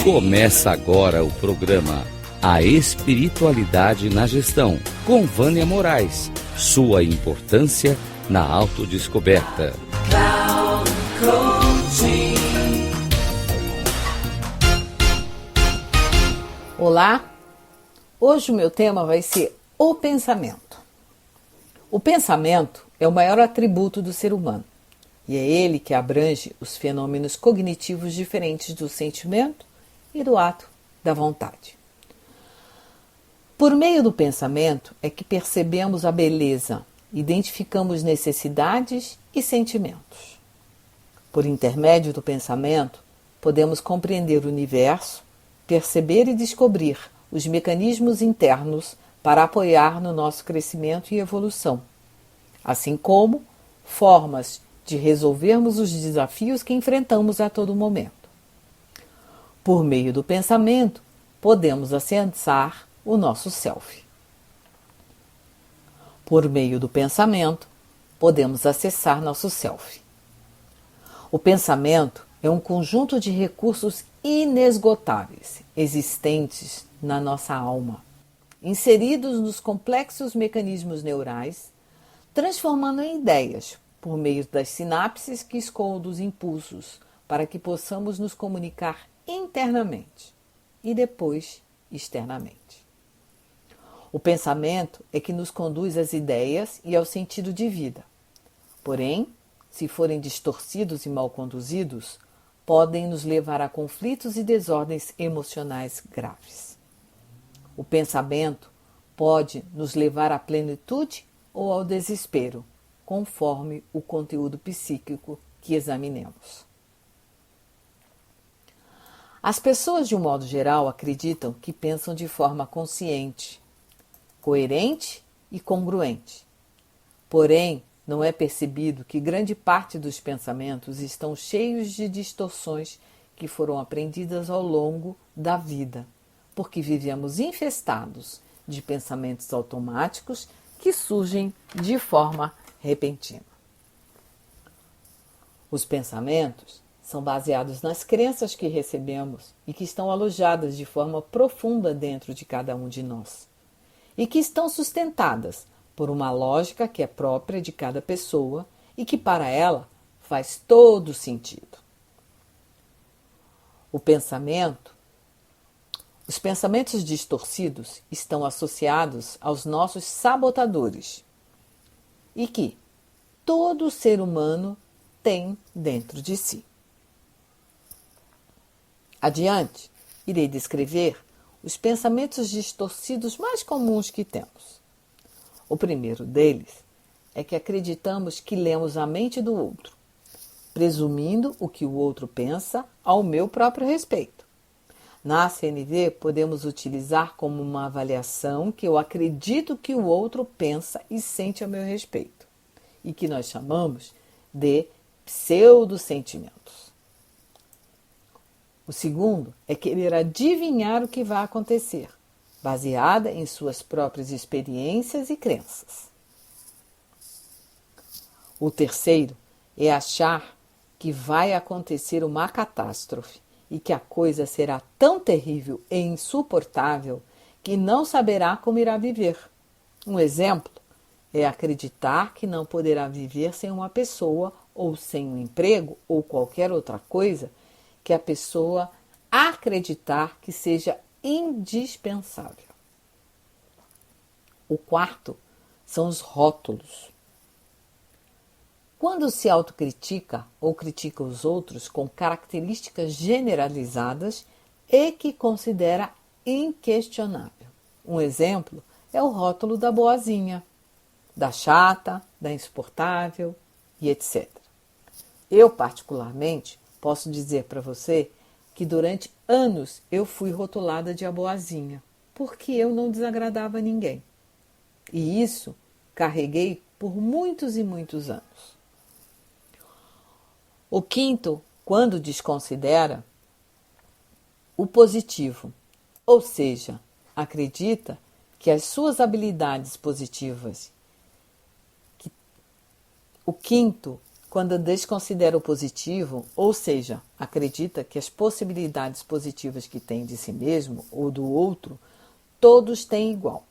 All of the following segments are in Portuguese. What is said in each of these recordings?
Começa agora o programa A Espiritualidade na Gestão, com Vânia Moraes. Sua importância na autodescoberta. Olá, hoje o meu tema vai ser o pensamento. O pensamento é o maior atributo do ser humano e é ele que abrange os fenômenos cognitivos diferentes do sentimento e do ato da vontade. Por meio do pensamento é que percebemos a beleza, identificamos necessidades e sentimentos. Por intermédio do pensamento, podemos compreender o universo, perceber e descobrir os mecanismos internos para apoiar no nosso crescimento e evolução, assim como formas de resolvermos os desafios que enfrentamos a todo momento. Por meio do pensamento, podemos acessar o nosso self. Por meio do pensamento, podemos acessar nosso self. O pensamento é um conjunto de recursos inesgotáveis existentes na nossa alma, inseridos nos complexos mecanismos neurais, transformando em ideias por meio das sinapses que escoam os impulsos para que possamos nos comunicar internamente e depois externamente. O pensamento é que nos conduz às ideias e ao sentido de vida. Porém, se forem distorcidos e mal conduzidos, podem nos levar a conflitos e desordens emocionais graves. O pensamento pode nos levar à plenitude ou ao desespero, conforme o conteúdo psíquico que examinemos. As pessoas, de um modo geral, acreditam que pensam de forma consciente, coerente e congruente. Porém, não é percebido que grande parte dos pensamentos estão cheios de distorções que foram aprendidas ao longo da vida, porque vivemos infestados de pensamentos automáticos que surgem de forma repentina. Os pensamentos são baseados nas crenças que recebemos e que estão alojadas de forma profunda dentro de cada um de nós, e que estão sustentadas por uma lógica que é própria de cada pessoa e que para ela faz todo sentido. Os pensamentos distorcidos estão associados aos nossos sabotadores e que todo ser humano tem dentro de si. Adiante, irei descrever os pensamentos distorcidos mais comuns que temos. O primeiro deles é que acreditamos que lemos a mente do outro, presumindo o que o outro pensa ao meu próprio respeito. Na CNV, podemos utilizar como uma avaliação que eu acredito que o outro pensa e sente a meu respeito, e que nós chamamos de pseudo-sentimentos. O segundo é querer adivinhar o que vai acontecer, baseada em suas próprias experiências e crenças. O terceiro é achar que vai acontecer uma catástrofe e que a coisa será tão terrível e insuportável que não saberá como irá viver. Um exemplo é acreditar que não poderá viver sem uma pessoa ou sem um emprego ou qualquer outra coisa que a pessoa acreditar que seja indispensável. O quarto são os rótulos. Quando se autocritica ou critica os outros com características generalizadas e que considera inquestionável. Um exemplo é o rótulo da boazinha, da chata, da insuportável e etc. Eu, particularmente, posso dizer para você que durante anos eu fui rotulada de a boazinha, porque eu não desagradava a ninguém. E isso carreguei por muitos e muitos anos. O quinto, quando desconsidera o positivo, ou seja, acredita que as suas habilidades positivas. O quinto quando desconsidera o positivo, ou seja, acredita que as possibilidades positivas que tem de si mesmo ou do outro, todos têm igual.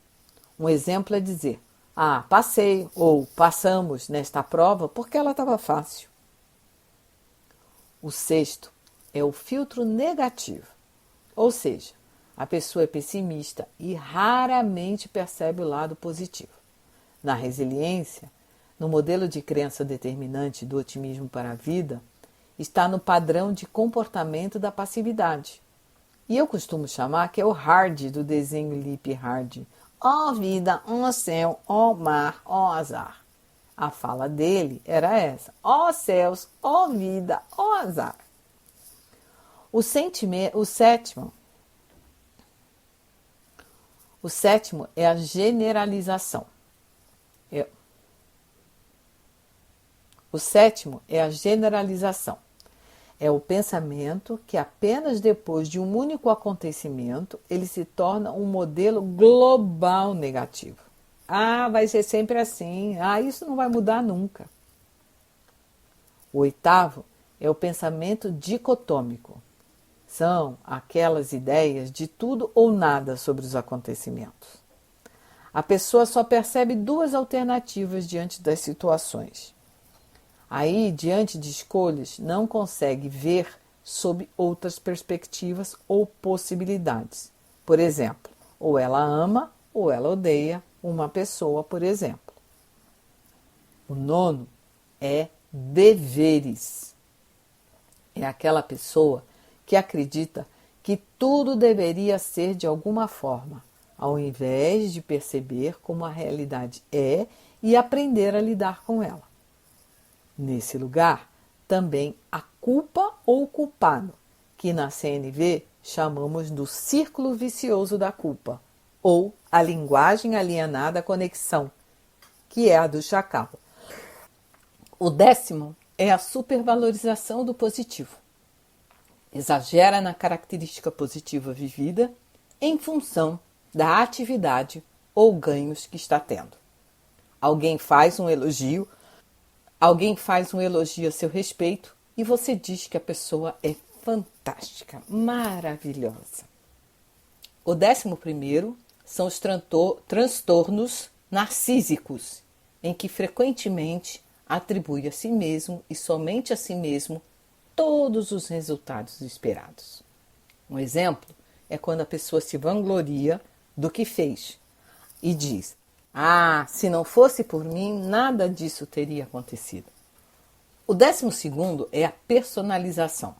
Um exemplo é dizer: ah, passei ou passamos nesta prova porque ela estava fácil. O sexto é o filtro negativo, ou seja, a pessoa é pessimista e raramente percebe o lado positivo. Na resiliência, no modelo de crença determinante do otimismo para a vida, está no padrão de comportamento da passividade. E eu costumo chamar que é o hard do desenho Lip Hard. Ó vida, ó céu, ó mar, ó azar. A fala dele era essa: ó céus, ó vida, ó azar. O sétimo é a generalização. É o pensamento que apenas depois de um único acontecimento ele se torna um modelo global negativo. Ah, vai ser sempre assim. Ah, isso não vai mudar nunca. O oitavo é o pensamento dicotômico. São aquelas ideias de tudo ou nada sobre os acontecimentos. A pessoa só percebe duas alternativas diante das situações. Aí, diante de escolhas, não consegue ver sob outras perspectivas ou possibilidades. Por exemplo, ou ela ama ou ela odeia uma pessoa, por exemplo. O nono é deveres. É aquela pessoa que acredita que tudo deveria ser de alguma forma, ao invés de perceber como a realidade é e aprender a lidar com ela. Nesse lugar, também a culpa ou culpado, que na CNV chamamos do círculo vicioso da culpa, ou a linguagem alienada à conexão, que é a do chacal. O décimo é a supervalorização do positivo. Exagera na característica positiva vivida em função da atividade ou ganhos que está tendo. Alguém faz um elogio a seu respeito e você diz que a pessoa é fantástica, maravilhosa. O 11º são os transtornos narcísicos, em que frequentemente atribui a si mesmo e somente a si mesmo todos os resultados esperados. Um exemplo é quando a pessoa se vangloria do que fez e diz: ah, se não fosse por mim, nada disso teria acontecido. O 12º é a personalização,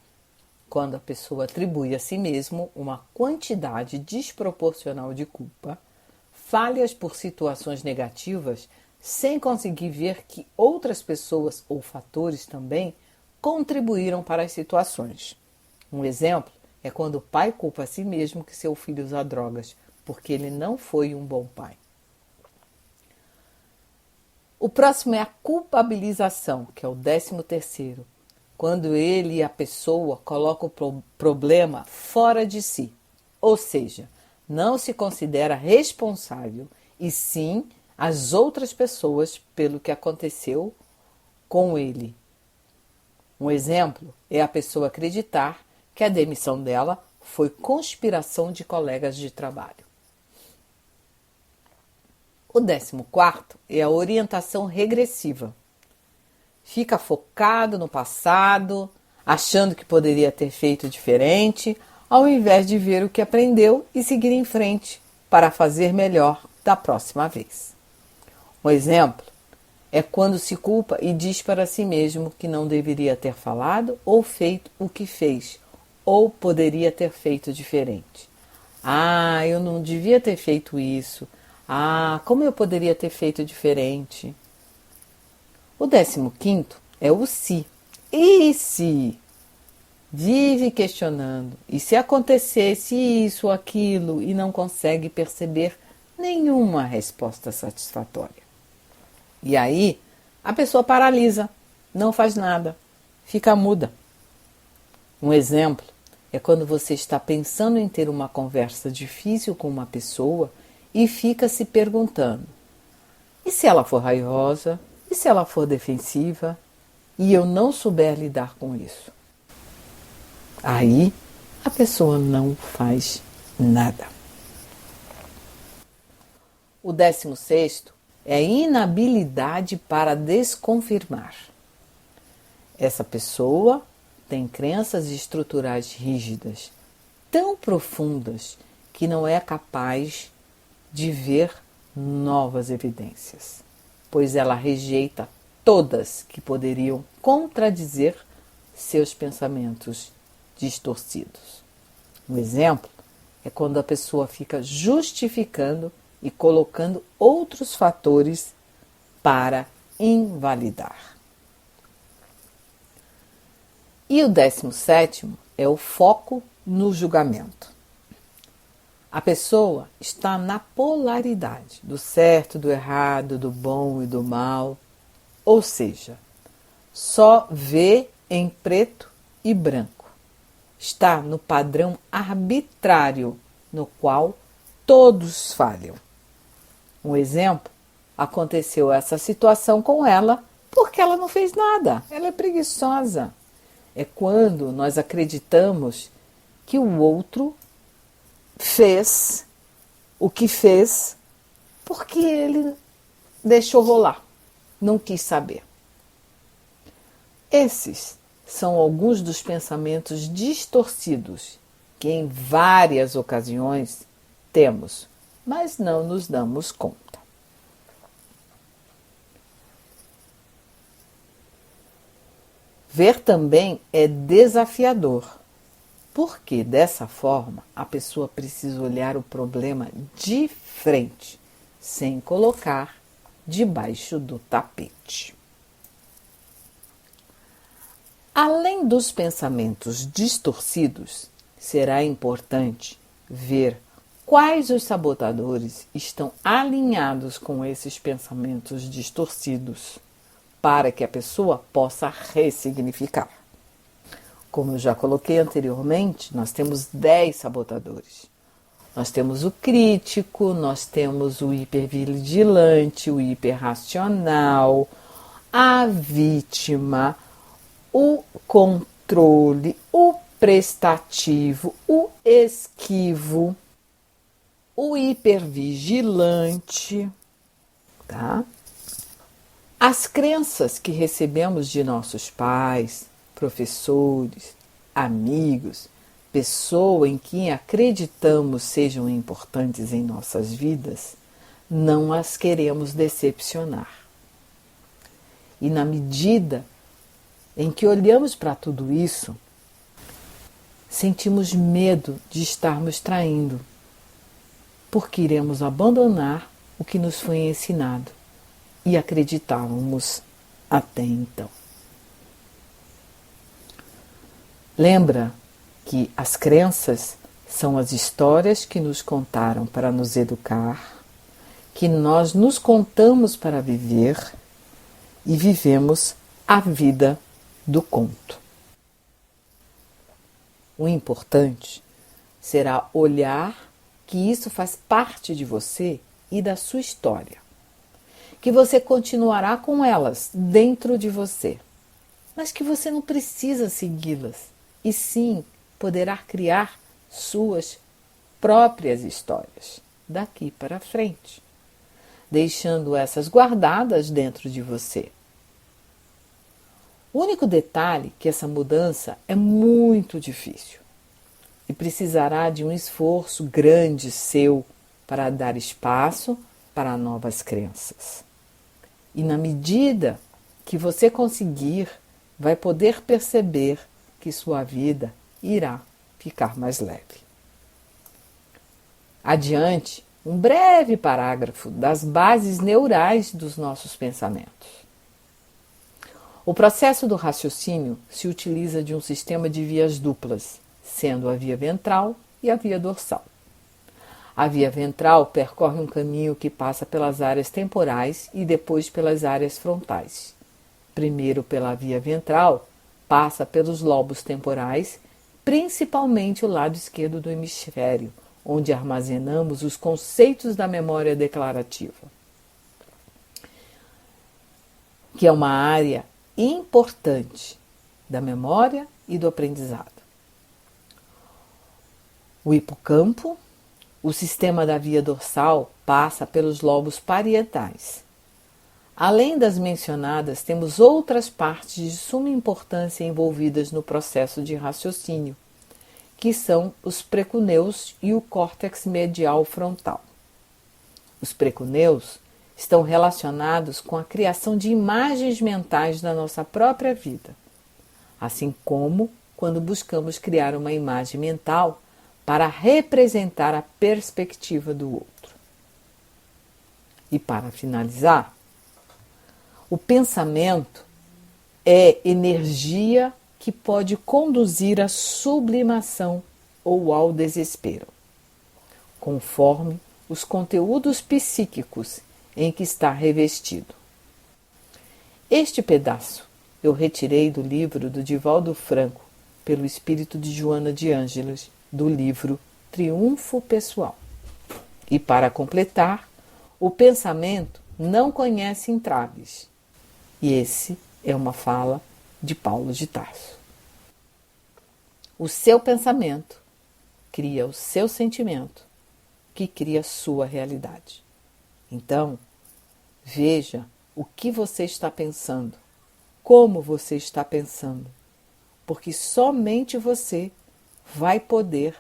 quando a pessoa atribui a si mesmo uma quantidade desproporcional de culpa, falhas por situações negativas, sem conseguir ver que outras pessoas ou fatores também contribuíram para as situações. Um exemplo é quando o pai culpa a si mesmo que seu filho usa drogas, porque ele não foi um bom pai. O próximo é a culpabilização, que é o 13º, quando ele e a pessoa colocam o problema fora de si, ou seja, não se considera responsável e sim as outras pessoas pelo que aconteceu com ele. Um exemplo é a pessoa acreditar que a demissão dela foi conspiração de colegas de trabalho. O 14º é a orientação regressiva. Fica focado no passado, achando que poderia ter feito diferente, ao invés de ver o que aprendeu e seguir em frente para fazer melhor da próxima vez. Um exemplo é quando se culpa e diz para si mesmo que não deveria ter falado ou feito o que fez, ou poderia ter feito diferente. Ah, eu não devia ter feito isso. Ah, como eu poderia ter feito diferente? O 15º é o se. E se? Vive questionando. E se acontecesse isso ou aquilo e não consegue perceber nenhuma resposta satisfatória? E aí, a pessoa paralisa, não faz nada, fica muda. Um exemplo é quando você está pensando em ter uma conversa difícil com uma pessoa e fica se perguntando: e se ela for raivosa? E se ela for defensiva? e eu não souber lidar com isso, aí a pessoa não faz nada. O 16º é a inabilidade para desconfirmar. Essa pessoa tem crenças estruturais rígidas, tão profundas que não é capaz de ver novas evidências, pois ela rejeita todas que poderiam contradizer seus pensamentos distorcidos. Um exemplo é quando a pessoa fica justificando e colocando outros fatores para invalidar. E o 17º é o foco no julgamento. A pessoa está na polaridade do certo, do errado, do bom e do mal, ou seja, só vê em preto e branco. Está no padrão arbitrário no qual todos falham. Um exemplo, aconteceu essa situação com ela porque ela não fez nada, ela é preguiçosa. É quando nós acreditamos que o outro fez o que fez porque ele deixou rolar, não quis saber. Esses são alguns dos pensamentos distorcidos que em várias ocasiões temos, mas não nos damos conta. Ver também é desafiador, porque dessa forma a pessoa precisa olhar o problema de frente, sem colocar debaixo do tapete. Além dos pensamentos distorcidos, será importante ver quais os sabotadores estão alinhados com esses pensamentos distorcidos, para que a pessoa possa ressignificar. Como eu já coloquei anteriormente, nós temos 10 sabotadores. Nós temos o crítico, nós temos o hipervigilante, o hiperracional, a vítima, o controle, o prestativo, o esquivo, o hipervigilante, tá? As crenças que recebemos de nossos pais, professores, amigos, pessoa em quem acreditamos sejam importantes em nossas vidas, não as queremos decepcionar. E na medida em que olhamos para tudo isso, sentimos medo de estarmos traindo, porque iremos abandonar o que nos foi ensinado e acreditávamos até então. Lembra que as crenças são as histórias que nos contaram para nos educar, que nós nos contamos para viver e vivemos a vida do conto. O importante será olhar que isso faz parte de você e da sua história, que você continuará com elas dentro de você, mas que você não precisa segui-las, e sim poderá criar suas próprias histórias daqui para frente, deixando essas guardadas dentro de você. O único detalhe é que essa mudança é muito difícil e precisará de um esforço grande seu para dar espaço para novas crenças. E na medida que você conseguir, vai poder perceber que sua vida irá ficar mais leve. Adiante, um breve parágrafo das bases neurais dos nossos pensamentos. O processo do raciocínio se utiliza de um sistema de vias duplas, sendo a via ventral e a via dorsal. A via ventral percorre um caminho que passa pelas áreas temporais e depois pelas áreas frontais. Primeiro pela via ventral, passa pelos lobos temporais, principalmente o lado esquerdo do hemisfério, onde armazenamos os conceitos da memória declarativa, que é uma área importante da memória e do aprendizado. O hipocampo, o sistema da via dorsal, passa pelos lobos parietais. Além das mencionadas, temos outras partes de suma importância envolvidas no processo de raciocínio, que são os precuneus e o córtex medial frontal. Os precuneus estão relacionados com a criação de imagens mentais da nossa própria vida, assim como quando buscamos criar uma imagem mental para representar a perspectiva do outro. E para finalizar, o pensamento é energia que pode conduzir à sublimação ou ao desespero, conforme os conteúdos psíquicos em que está revestido. Este pedaço eu retirei do livro do Divaldo Franco, pelo espírito de Joana de Ângeles, do livro Triunfo Pessoal. E para completar, o pensamento não conhece entraves. E esse é uma fala de Paulo de Tarso. O seu pensamento cria o seu sentimento, que cria a sua realidade. Então, veja o que você está pensando, como você está pensando, porque somente você vai poder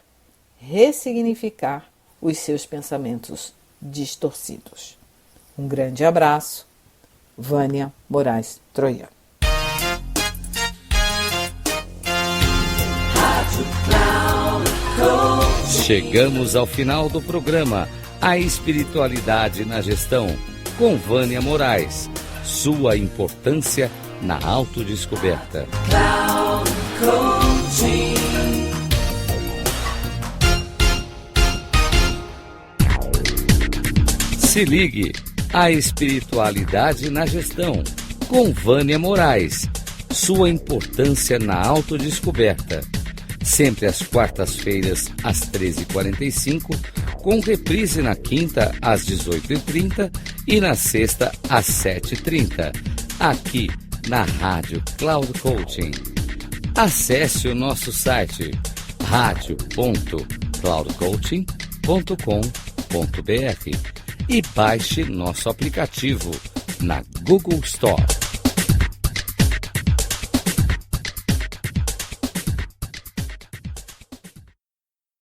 ressignificar os seus pensamentos distorcidos. Um grande abraço, Vânia Moraes Troiano. Chegamos ao final do programa A Espiritualidade na Gestão, com Vânia Moraes. Sua importância na autodescoberta. Se ligue, A Espiritualidade na Gestão, com Vânia Moraes. Sua importância na autodescoberta. Sempre às quartas-feiras, às 13h45, com reprise na quinta, às 18h30 e na sexta, às 7h30, aqui na Rádio Cloud Coaching. Acesse o nosso site radio.cloudcoaching.com.br e baixe nosso aplicativo na Google Store.